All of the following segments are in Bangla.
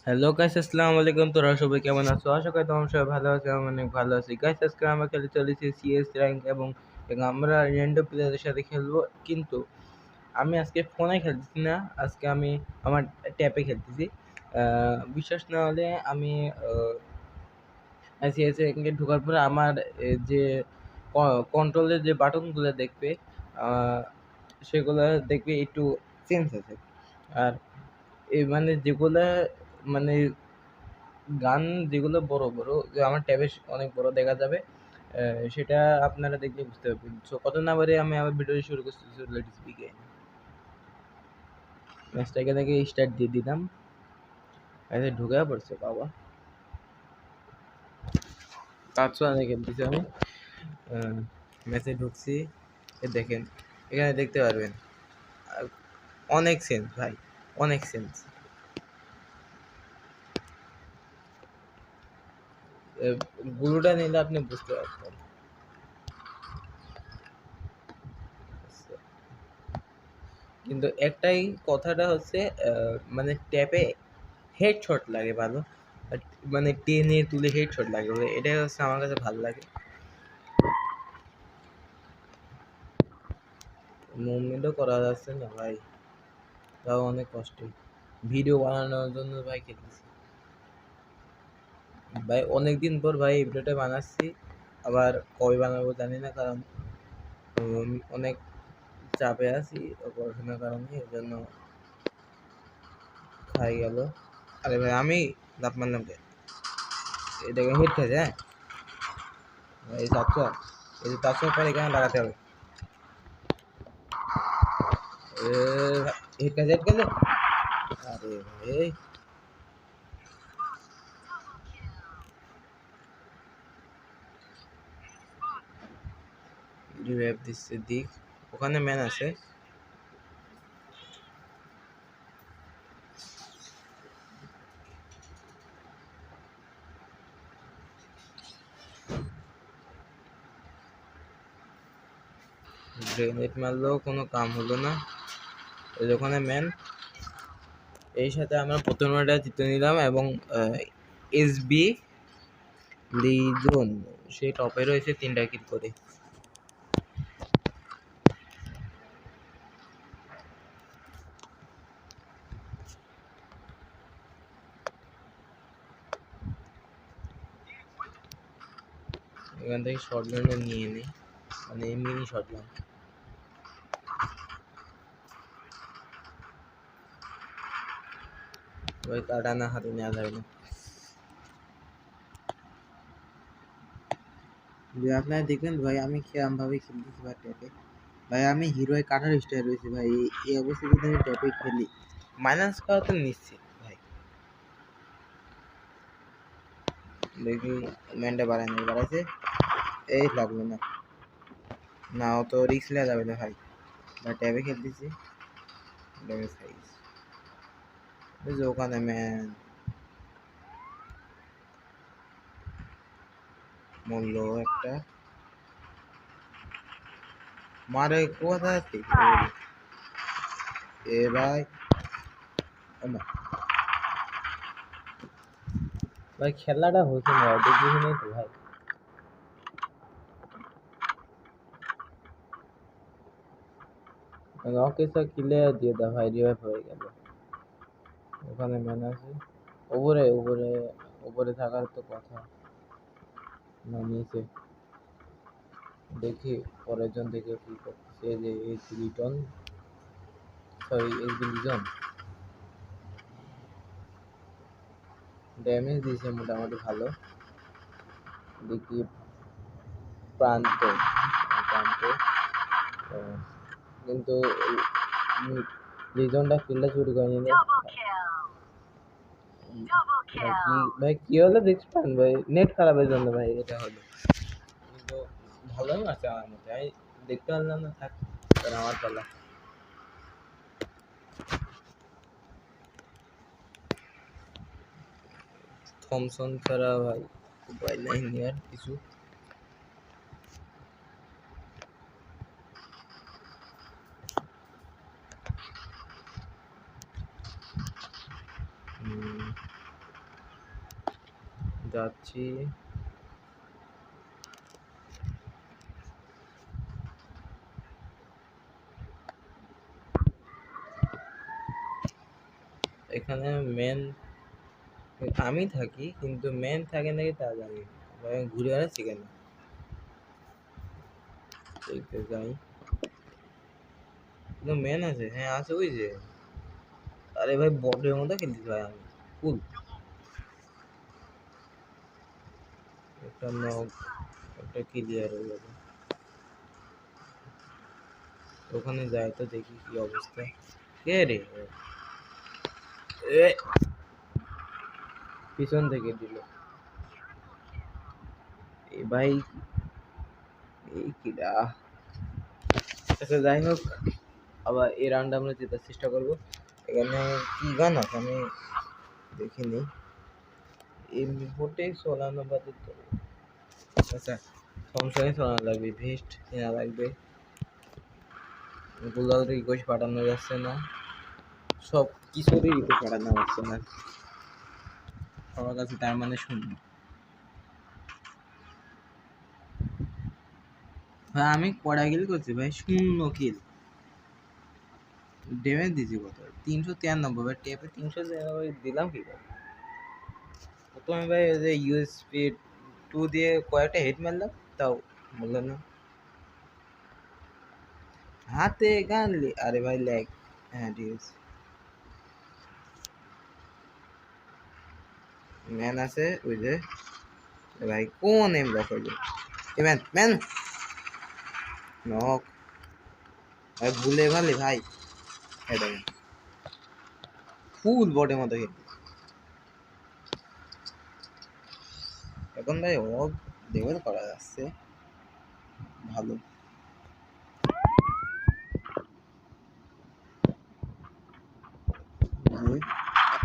হ্যালো গাইস, আসসালামু আলাইকুম। তোরা সবাই কেমন আছো? আশা করি তোমরা সবাই ভালো আছো। আমি অনেক ভালো আছি গাইস। আজকে আমরা খেলে চলেছি সিএস র্যাঙ্ক এবং আমরা র্যান্ডম প্লেয়ারের সাথে খেলবো। কিন্তু আমি আজকে ফোনে খেলতেছি না, আজকে আমি আমার ট্যাপে খেলতেছি। বিশ্বাস না হলে আমি সিএস র্যাঙ্কে ঢোকার পরে আমার যে কন্ট্রোলের যে বাটনগুলো দেখবে, আহ, সেগুলো দেখবে একটু চেঞ্জ আছে। আর মানে যেগুলা মানে গান যেগুলো বড় বড়, যে আমার ট্যাবে অনেক বড় দেখা যাবে, সেটা আপনারা দেখলে বুঝতে পারবেন। সো কত না বারে আমি আমার ভিডিও শুরু করছি। Let's begin. ম্যাচটাকে থেকে স্টার্ট দিয়ে দিলাম। আচ্ছা, ঢুকে পড়ছে বাবা। পাঁচশো রানে খেলতেছি আমি। ম্যাচে ঢুকছি। দেখেন, এখানে দেখতে পারবেন আহ, অনেক সেন্স ভাই, অনেক সেন্স। গুরুটা নিলে আপনি বুঝতে পারবেন। কিন্তু একটাই কথাটা হচ্ছে, মানে ট্যাপে হেডশট লাগে ভালো। আর মানে টেনে তুলে হেডশট লাগে, এটাই হচ্ছে আমার কাছে ভালো লাগে। মুভমেন্টও করা যাচ্ছে না ভাই, তাও অনেক কষ্ট। ভিডিও বানানোর জন্য ভাই খেলতেছি ভাই, অনেকদিন পর ভাই এই ভিডিওটা বানাচ্ছি। আবার কবে বানাবো জানি না, কারণ অনেক চাপে আছি পড়াশোনার কারণে, এই জন্য খাই গেল। আরে ভাই, আমি লাভ মারলাম কে? এটাকে হিট খেয়েছে। হ্যাঁ, এই 400, এই যে 400 পর এখানে লাগাতে হবে। হিট খেয়েছে, হিট খেলে। আরে ভাই, রিভাইভ দিচ্ছে দিক, ওখানে ম্যান আছে। গ্রেনেড মারলেও কোনো কাম হলো না, ওখানে ম্যান। এই সাথে আমরা প্রথম ম্যাচটা জিতে নিলাম এবং এসবি লিজন সে টপে রয়েছে 3টা কিল করে। এখান থেকে শর্টগানটা নিয়ে নিই, মানে মিনি শর্টগান। ভাই কাটানা হাতে নেওয়া যায় না। আপনারা দেখবেন ভাই, আমি কিরম ভাবে খেলতেছি ভাই ট্যাপে। ভাই আমি হিরোয় কাটার স্টাইল রয়েছে ভাই, এই অবস্থায় যদি আমি ট্যাপে খেলি মাইনাস করা তো নিশ্চিত ভাই। দেখি ম্যানটা বাড়ায় না, বাড়াইছে। এই লাগলো না, না অত রিস্ক নেওয়া যাবে না ভাই। ভাই ট্যাবে খেলতেছি, ড্যামেজ খাইছি। ওই যে ওখানে ম্যান মরলো একটা। মারে কোথা থেকে এ ভাই? ভাই খেলাটা হচ্ছে না, দেখবি নেই তো ভাই। ওকে তো কিলে দিয়ে দাও ভাই, রিভাইভ হয়ে গেল। ওখানে ম্যান আছে উপরে উপরে, উপরে থাকার তো কথা না, নিচে। দেখি পরের জন দেখে কি করতেছে, যে এই লিটন, সরি এই লিজন ড্যামেজ দিয়েছে মোটামুটি ভালো। দেখি প্রান্ত, প্রান্ত, কিন্তু লিজনটা কিলটা চুরি করে নিল। ভাই কি হলো দেখছেন ভাই, নেট খারাপের জন্য ভাই এটা হলো। কিন্তু ভালোই আছে আমার মতে, আমি দেখতে পারলাম না, থাক আমার পালা। থমসন ছাড়া ভাই উপায় নাই নেওয়ার কিছু। যাচ্ছি। এখানে মেন আমি থাকি, কিন্তু মেন থাকে নাকি তা জানি না। আমি ঘুরে বেড়াচ্ছি কেন? দেখতে যাই। কিন্তু মেন আছে, হ্যাঁ আছে ওই যে। আরে ভাই বটের মতো খেলছি ভাই আমি ফুল। একটা নক, একটা ক্লিয়ার হয়ে যাবে। ওখানে যাই তো দেখি কি অবস্থা। কে রে? এ, পিছন থেকে দিল। এই ভাই, এই কিরা। আচ্ছা যাই হোক, আবার এই রাউন্ডে আমরা জেতার চেষ্টা করব। এখানে কি গান আছে আমি দেখিনি। এমনি ভোটে চলানো বাদে তো আচ্ছা সংসারে চলানো লাগবে, ভেস্ট কেনা লাগবে। গুলাল রিকোয়েস্ট পাঠানো যাচ্ছে না, সব কিছুরই রিকোয়েস্ট পাঠানো যাচ্ছে না, সবার কাছে তার মানে শূন্য। ভাই আমি কড়া কিল করছি ভাই, 0 কিল। ড্যামেজ দিয়েছি কত? 393 ভাই, টেপে 393 দিলাম কি করে? প্রথমে ভাই ওই যে ইউএসপি 2 দিয়ে কয়েকটা হেড মারলাম, তাও বললাম না। হাতে গান আরে ভাই ল্যাগ। হ্যাঁ ঠিক আছে, ম্যান আছে ওই যে। ভাই কোন এম লক হইল? A man man knock. ভাই ভুলে ভালে ভাই, এটা ফুল বটের মতো খেলি এখন ভাই। ও লেভেল করা যাচ্ছে ভালো।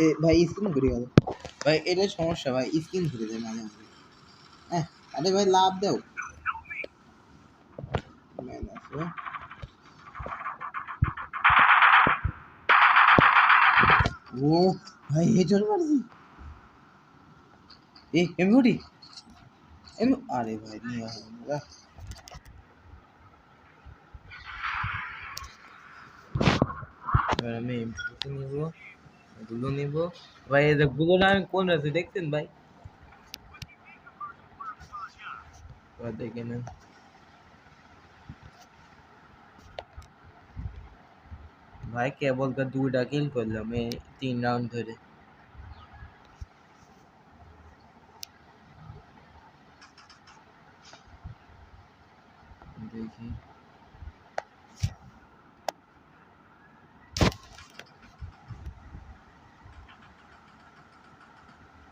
এ ভাই স্ক্রিন ঘুরে গেল ভাই, এটাই সমস্যা ভাই, স্ক্রিন ঘুরে যায় মাঝে মাঝে। হ্যাঁ আরে ভাই লাভ দাও। ম্যান আছে। ও ভাই হেডশট মারছি। এ এমভিডি এম, আরে ভাই নিয়ে হবে না। এবার আমি এমভিডি নিব, গুলো নিব। ভাই এই যে গুলোটা আমি কোন আছে দেখছেন ভাই? এবার দেখে নেন ভাই, কেবল কা 2টা কিল করলাম এই 3 রাউন্ড ধরে। দেখি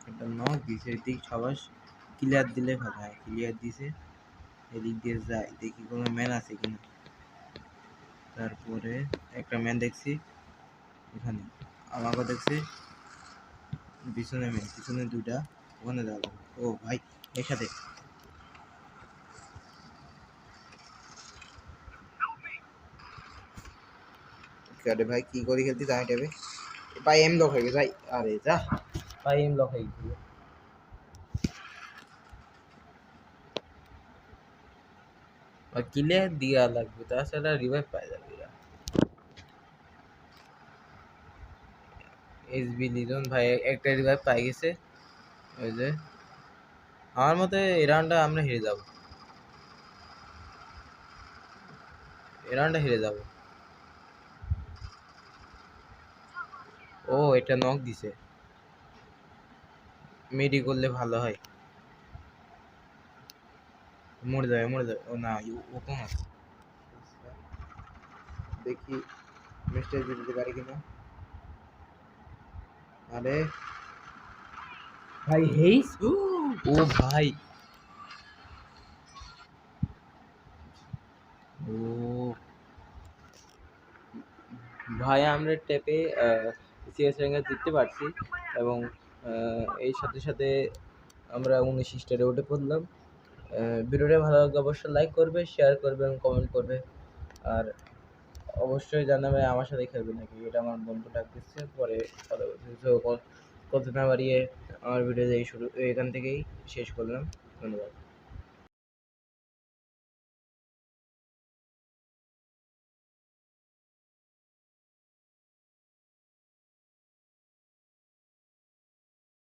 একটা নক দিছে, এদিক সবাই ক্লিয়ার দিলে ভালো হয়। ক্লিয়ার দিছে, এদিক দিয়ে যায়, দেখি কোনো ম্যান আছে কিনা। তারপরে একটা ম্যান দেখছি এখানে, আমাকে দেখছি পিছনে ম্যান, পিছনে 2টা, ওখানে যাওয়া যাবে। ও ভাই একসাথে। আরে ভাই কি করে খেলতি জানি টেবে ভাই, এম লক হয়ে গেছে ভাই। আরে যা ভাই, এম লক হয়ে গেছিল। আর ক্লিয়ার দিয়া লাগবে, তাছাড়া রিভাইভ পাই যাবে এরা। এসবি লিজন ভাই একটা রিভাইভ পাই গেছে। ওই যে আমার মতে এই রাউন্ডটা আমরা হেরে যাব, এই রাউন্ডটা হেরে যাব। ও এটা নক দিছে, মেডি করলে ভালো হয়। মরে যাবে মরে যাবে। ও না, ও কম আছে। দেখি মিস্টার দিতে পারি কিনা। আরে ভাই হেইস, ও ভাই, ও ভাই আমরা টেপে সিএস র্যাঙ্কে জিততে পারছি, এবং এই সাথে সাথে আমরা 19 স্টারে উঠে পড়লাম। ভিডিওটা ভালো লাগলে অবশ্যই লাইক করবে, শেয়ার করবে এবং কমেন্ট করবে। আর অবশ্যই জানাবে আমার সাথে খেলবে নাকি, এটা আমার বন্ধু ডাক দিচ্ছে, পরে কথা না বাড়িয়ে আমার ভিডিও এখান থেকেই শেষ করলাম। ধন্যবাদ।